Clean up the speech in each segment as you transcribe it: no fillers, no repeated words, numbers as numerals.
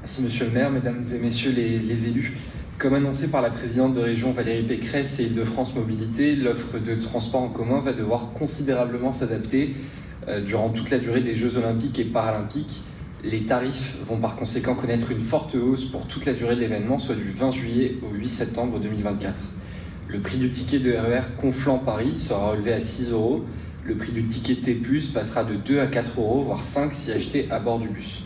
Merci Monsieur le maire, mesdames et messieurs les élus. Comme annoncé par la présidente de région Valérie Pécresse et Île-de-France Mobilité, l'offre de transport en commun va devoir considérablement s'adapter durant toute la durée des Jeux Olympiques et Paralympiques. Les tarifs vont par conséquent connaître une forte hausse pour toute la durée de l'événement, soit du 20 juillet au 8 septembre 2024. Le prix du ticket de RER Conflans-Paris sera relevé à 6 €. Le prix du ticket T+, passera de 2 à 4 €, voire 5 si acheté à bord du bus.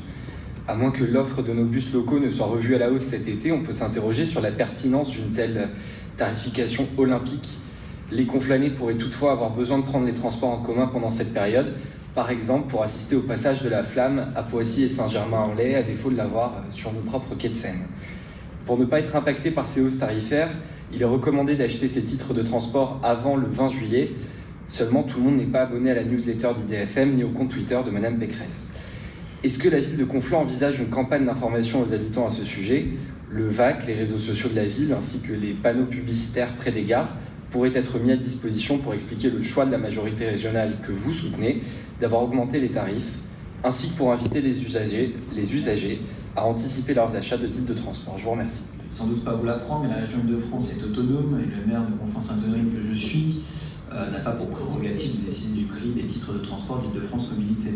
À moins que l'offre de nos bus locaux ne soit revue à la hausse cet été, on peut s'interroger sur la pertinence d'une telle tarification olympique. Les Conflanais pourraient toutefois avoir besoin de prendre les transports en commun pendant cette période, par exemple pour assister au passage de la flamme à Poissy et Saint-Germain-en-Laye, à défaut de l'avoir sur nos propres quais de Seine. Pour ne pas être impacté par ces hausses tarifaires, il est recommandé d'acheter ces titres de transport avant le 20 juillet. Seulement, tout le monde n'est pas abonné à la newsletter d'IDFM ni au compte Twitter de Madame Pécresse. Est-ce que la ville de Conflans envisage une campagne d'information aux habitants à ce sujet? Le VAC, les réseaux sociaux de la ville, ainsi que les panneaux publicitaires près des gares pourraient être mis à disposition pour expliquer le choix de la majorité régionale que vous soutenez d'avoir augmenté les tarifs, ainsi que pour inviter les usagers à anticiper leurs achats de titres de transport. Je vous remercie. Sans doute pas vous l'apprendre, mais la région Île-de-France est autonome et le maire de Conflans-Sainte-Honorine que je suis n'a pas pour prérogative de décider du prix des titres de transport d'Île-de-France Mobilité.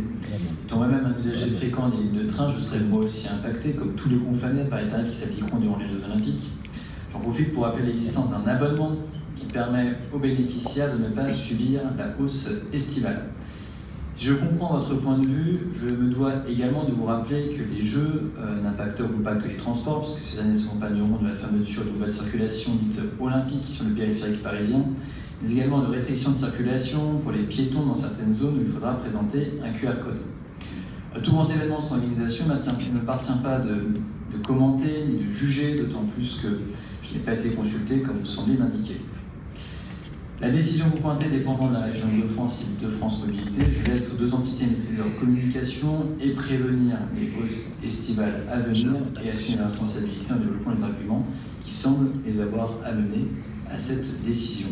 Étant moi-même un usager fréquent des lignes de train, je serai moi aussi impacté, comme tous les Conflanais, par les tarifs qui s'appliqueront durant les Jeux Olympiques. J'en profite pour rappeler l'existence d'un abonnement qui permet aux bénéficiaires de ne pas subir la hausse estivale. Si je comprends votre point de vue, je me dois également de vous rappeler que les Jeux n'impacteront pas que les transports, puisque ces années s'accompagneront de la fermeture de nouvelles circulations dites olympiques sur le périphérique parisien, mais également de restrictions de circulation pour les piétons dans certaines zones où il faudra présenter un QR code. Tout grand événement son organisation ne m'appartient pas de commenter ni de juger, d'autant plus que je n'ai pas été consulté comme vous semblez l'indiquer. La décision que vous pointez dépendant de la région Île-de-France et Île-de-France Mobilité, je laisse aux deux entités maîtriser leur communication et prévenir les hausses estivales à venir et assumer la responsabilité en développant les arguments qui semblent les avoir amenés à cette décision.